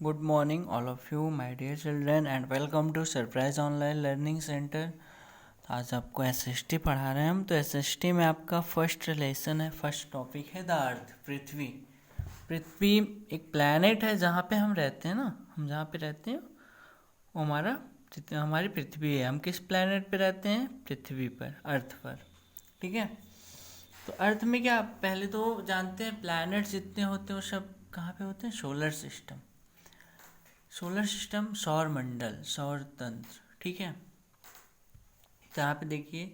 Good morning, all of you, my dear children, and welcome to Surprise Online Learning Center। आज आपको SST पढ़ा रहे हैं हम। तो एसएसटी में आपका फर्स्ट लेसन है, फर्स्ट टॉपिक है द अर्थ, पृथ्वी। पृथ्वी एक प्लैनेट है जहाँ पे हम रहते हैं ना, हम जहाँ पे रहते हैं वो हमारी पृथ्वी है। हम किस प्लैनेट पे रहते हैं? पृथ्वी पर, अर्थ पर। ठीक है। तो अर्थ में क्या, पहले तो जानते हैं प्लैनेट जितने होते हैं वो सब कहाँ पे होते हैं? Solar system. सोलर सिस्टम, सौर मंडल, सौर तंत्र। ठीक है। तो यहाँ पे देखिए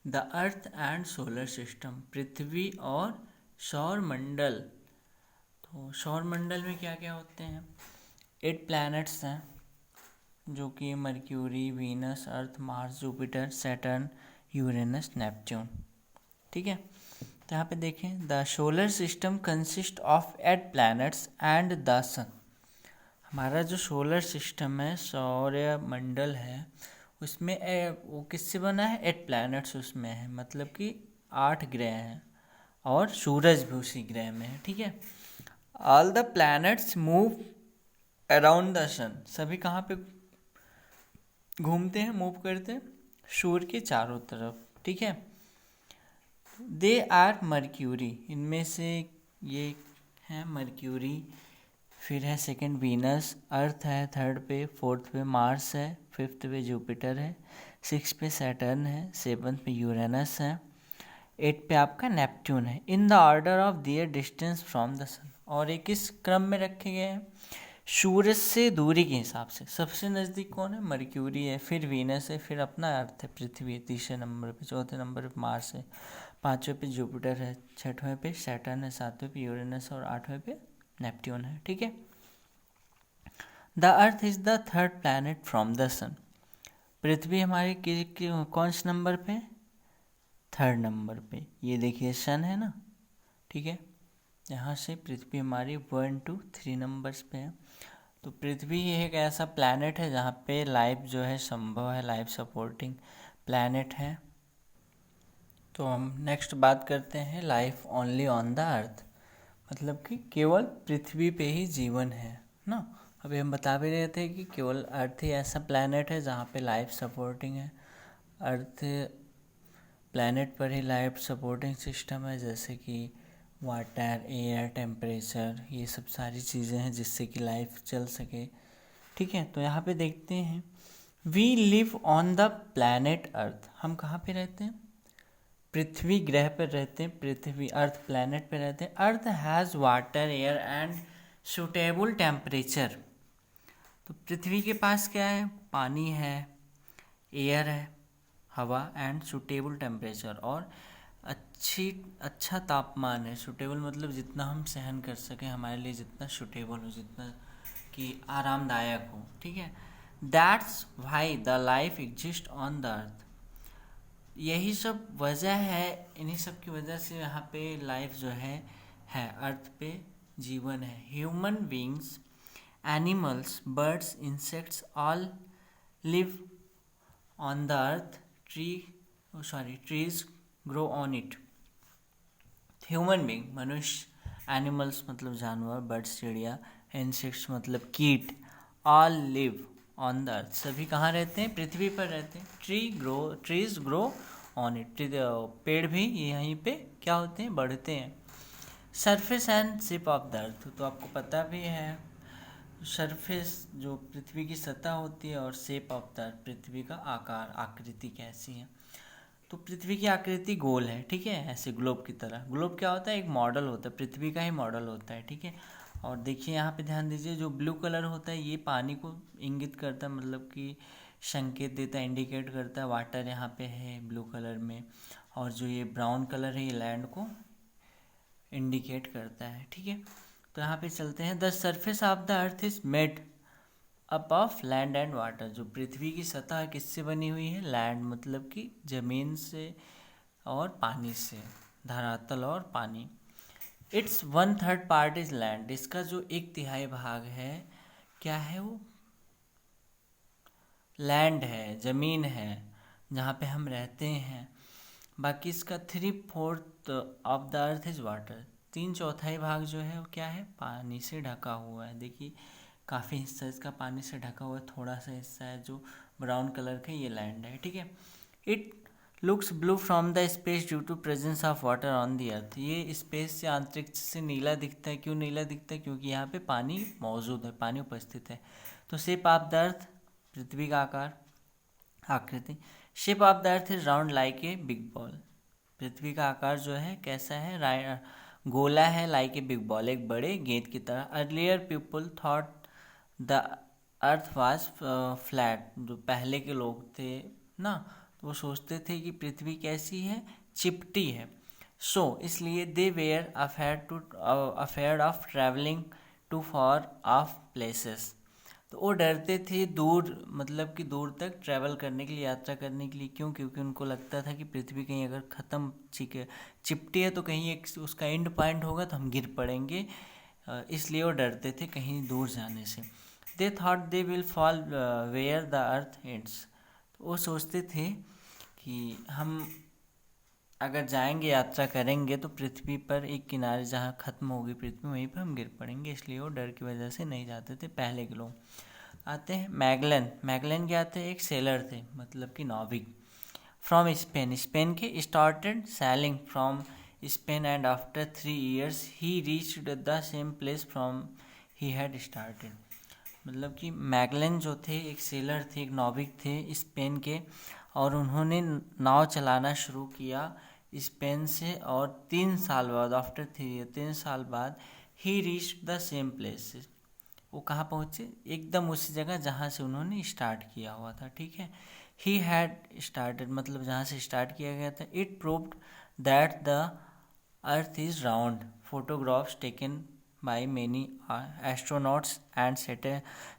the Earth and solar system, पृथ्वी और सौर मंडल। तो सौर मंडल में क्या क्या होते हैं? 8 प्लैनेट्स हैं, जो कि Mercury, Venus, Earth, Mars, Jupiter, Saturn, Uranus, Neptune. ठीक है। तो यहाँ पे देखें the solar system consist of 8 planets and the sun. हमारा जो सोलर सिस्टम है, सौर्य मंडल है, उसमें वो किससे बना है? 8 प्लैनेट्स उसमें है, मतलब कि 8 ग्रह हैं और सूरज भी उसी ग्रह में है। ठीक है। All the planets move around the sun. सभी कहाँ पे घूमते हैं, मूव करते हैं? सूर्य के चारों तरफ। ठीक है। दे आर मर्क्यूरी, इनमें से ये है मर्क्यूरी, फिर है सेकंड वीनस, अर्थ है थर्ड पे, फोर्थ पे मार्स है, फिफ्थ पे जुपिटर है, सिक्स पे सैटर्न है, सेवन्थ पे यूरेनस है, एट पे आपका नेपट्यून है। In the order of their distance from the sun. और ये किस क्रम में रखे गए हैं? सूरज से दूरी के हिसाब से। सबसे नज़दीक कौन है? मर्क्यूरी है, फिर वीनस है, फिर अपना अर्थ है, पृथ्वी है तीसरे नंबर पे, चौथे नंबर पे मार्स है, पाँचवें पे जुपिटर है, छठवें पे सैटर्न है, सातवें पे यूरेनस और आठवें पे नेपट्यून है। ठीक है। The Earth is the third planet from the sun. पृथ्वी हमारे कौन से नंबर पे? थर्ड नंबर पे। ये देखिए सन है ना। ठीक है। यहाँ से पृथ्वी हमारी 1 2 3 नंबर्स पे है। तो पृथ्वी एक ऐसा प्लैनेट है जहाँ पे लाइफ जो है संभव है, लाइफ सपोर्टिंग प्लैनेट है। तो हम नेक्स्ट बात करते हैं लाइफ ओनली ऑन द अर्थ, मतलब कि केवल पृथ्वी पे ही जीवन है ना। अभी हम बता भी रहे थे कि केवल अर्थ ही ऐसा प्लैनेट है जहाँ पे लाइफ सपोर्टिंग है। अर्थ प्लैनेट पर ही लाइफ सपोर्टिंग सिस्टम है, जैसे कि वाटर, एयर, टेम्परेचर, ये सब सारी चीज़ें हैं जिससे कि लाइफ चल सके। ठीक है। तो यहाँ पे देखते हैं we live on the planet Earth. हम कहाँ पे रहते हैं? पृथ्वी ग्रह पर रहते हैं, पृथ्वी अर्थ प्लैनेट पर रहते हैं। अर्थ has water, air and suitable temperature. तो पृथ्वी के पास क्या है? पानी है, एयर है, हवा एंड सूटेबल टेम्परेचर, और अच्छा तापमान है। सूटेबल मतलब जितना हम सहन कर सकें, हमारे लिए जितना सूटेबल हो, जितना कि आरामदायक हो। ठीक है। That's why the life exist on the अर्थ। यही सब वजह है, इन्हीं सब की वजह से यहाँ पे लाइफ जो है अर्थ पे जीवन है। Human beings, animals, birds, insects all live on the earth. Trees grow on it. Human being मनुष्य, एनिमल्स मतलब जानवर, बर्ड्स चिड़िया, इंसेक्ट्स मतलब कीट, ऑल लिव ऑन द अर्थ, सभी कहाँ रहते हैं? पृथ्वी पर रहते हैं। ट्रीज ग्रो ऑन इट, पेड़ भी यहीं पे क्या होते हैं? बढ़ते हैं। Surface and shape of the अर्थ, तो आपको पता भी है सरफेस जो पृथ्वी की सतह होती है, और शेप ऑफ द अर्थ पृथ्वी का आकार, आकृति कैसी है। तो पृथ्वी की आकृति गोल है। ठीक है, ऐसे ग्लोब की तरह। ग्लोब क्या होता है? एक मॉडल होता है, पृथ्वी का ही मॉडल होता है। ठीक है। और देखिए यहाँ पे ध्यान दीजिए, जो ब्लू कलर होता है ये पानी को इंगित करता है, मतलब कि संकेत देता है, इंडिकेट करता है वाटर यहाँ पे है ब्लू कलर में। और जो ये ब्राउन कलर है ये लैंड को इंडिकेट करता है। ठीक है। तो यहाँ पे चलते हैं। The surface of the Earth is made up of land and water. जो पृथ्वी की सतह किससे बनी हुई है? लैंड मतलब कि जमीन से और पानी से, धरातल और पानी। It's 1/3 part is land. इसका जो 1/3 भाग है क्या है? वो लैंड है, जमीन है जहाँ पे हम रहते हैं। बाकी इसका 3/4 of the Earth is water. 3/4 भाग जो है वो क्या है? पानी से ढका हुआ है। देखिए काफ़ी हिस्सा इसका पानी से ढका हुआ है, थोड़ा सा हिस्सा है जो ब्राउन कलर का, ये लैंड है, ठीक है। It looks blue from the space due to presence of water on the earth. ये स्पेस से, अंतरिक्ष से नीला दिखता है। क्यों नीला दिखता है? क्योंकि यहाँ पे पानी मौजूद है, पानी उपस्थित है। तो शेप ऑफ द अर्थ, पृथ्वी का आकार, आकृति। Shape of the Earth is round like a big ball. पृथ्वी का आकार जो है कैसा है? गोला है, लाइक ए बिग बॉल, एक बड़े गेंद की तरह। Earlier people thought the earth was flat. जो पहले के लोग थे ना, तो वो सोचते थे कि पृथ्वी कैसी है? चिपटी है। सो इसलिए they were afraid of travelling to far of places. तो वो डरते थे दूर, मतलब कि दूर तक ट्रैवल करने के लिए, यात्रा करने के लिए। क्यों? क्योंकि उनको लगता था कि पृथ्वी कहीं अगर ख़त्म चिपटी है तो कहीं एक उसका एंड पॉइंट होगा तो हम गिर पड़ेंगे, इसलिए वो डरते थे कहीं दूर जाने से। They thought they will fall where the earth ends. तो वो सोचते थे कि हम अगर जाएंगे, यात्रा करेंगे तो पृथ्वी पर एक किनारे जहाँ ख़त्म होगी पृथ्वी, वहीं पर हम गिर पड़ेंगे, इसलिए वो डर की वजह से नहीं जाते थे पहले के लोग। आते हैं मैगलन। मैगलन क्या थे? एक सेलर थे, मतलब कि नाविक। फ्रॉम स्पेन, स्पेन के। Started selling from Spain and after 3 years he reached the same place from he had started. मतलब कि मैगलन जो थे एक सेलर थे, एक नाविक थे स्पेन के, और उन्होंने नाव चलाना शुरू किया स्पेन से, और 3 साल बाद, आफ्टर 3 साल बाद, ही रीच्ड द सेम प्लेस। वो कहाँ पहुँचे? एकदम उसी जगह जहाँ से उन्होंने स्टार्ट किया हुआ था, ठीक है। ही हैड स्टार्टेड, मतलब जहाँ से स्टार्ट किया गया था। It proved that the Earth is round. Photographs taken by many astronauts and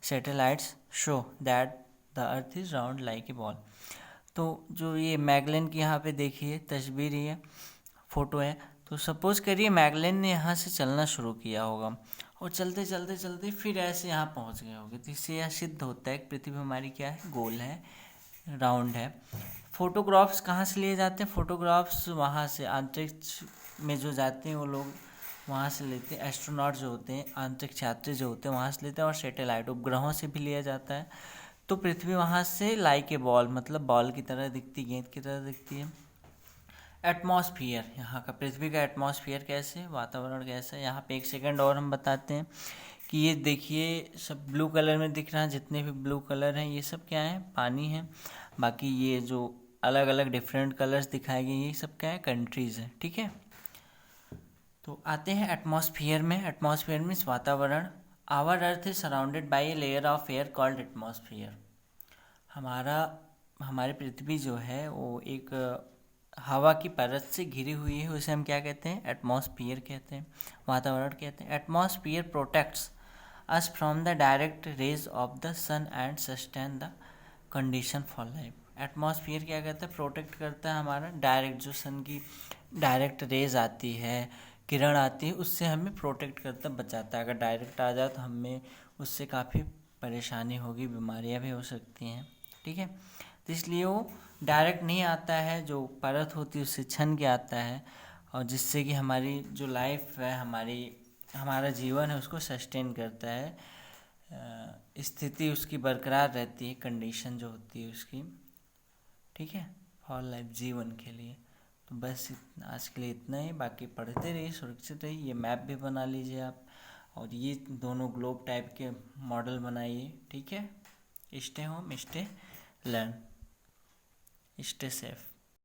satellites show that the earth is round like a ball। तो जो ये मैगलन की यहाँ पे देखिए तस्वीर, ये फोटो है, तो सपोज करिए मैगलन ने यहाँ से चलना शुरू किया होगा और चलते चलते चलते फिर ऐसे यहाँ पहुँच गए होंगे, तो इससे यह सिद्ध होता है कि पृथ्वी हमारी क्या है? गोल है, राउंड है। फोटोग्राफ्स कहाँ से लिए जाते हैं? फोटोग्राफ्स वहाँ से, अंतरिक्ष में जो जाते हैं वो लोग वहाँ से लेते हैं। एस्ट्रोनॉट जो होते हैं, अंतरिक्ष यात्री जो होते हैं, वहाँ से लेते हैं। और सैटेलाइट, उपग्रहों से भी लिया जाता है। तो पृथ्वी वहाँ से लाइक ए बॉल, मतलब बॉल की तरह दिखती, गेंद की तरह दिखती है। एटमॉस्फियर, यहाँ का पृथ्वी का एटमॉस्फियर कैसे, वातावरण कैसा है, यहाँ पे 1 सेकंड और हम बताते हैं कि ये देखिए सब ब्लू कलर में दिख रहा है, जितने भी ब्लू कलर हैं ये सब क्या है? पानी है। बाकी ये जो अलग अलग डिफरेंट कलर्स दिखाए गए ये सब क्या है? कंट्रीज़ है, ठीक है। तो आते हैं एटमॉस्फियर में। एटमॉस्फियर मीन्स वातावरण। Our earth is surrounded by a layer of air called atmosphere. हमारी पृथ्वी जो है वो एक हवा की परत से घिरी हुई है, उसे हम क्या कहते हैं? एटमॉस्फियर कहते हैं, वातावरण कहते हैं। Atmosphere protects us from the direct rays of the sun and sustain the condition for life. Atmosphere क्या कहता है? प्रोटेक्ट करता है हमारा डायरेक्ट, जो सन की डायरेक्ट रेज आती है, किरण आती है, उससे हमें प्रोटेक्ट करता, बचाता है। अगर डायरेक्ट आ जाए तो हमें उससे काफ़ी परेशानी होगी, बीमारियां भी हो सकती हैं, ठीक है। तो इसलिए वो डायरेक्ट नहीं आता है, जो परत होती है उससे छन के आता है, और जिससे कि हमारी जो लाइफ है, हमारा जीवन है, उसको सस्टेन करता है, स्थिति उसकी बरकरार रहती है, कंडीशन जो होती है उसकी, ठीक है, फॉर लाइफ, जीवन के लिए। तो बस आज के लिए इतना ही। बाकी पढ़ते रहिए, सुरक्षित रहिए। ये मैप भी बना लीजिए आप, और ये दोनों ग्लोब टाइप के मॉडल बनाइए, ठीक है। Stay home, stay learn, stay safe.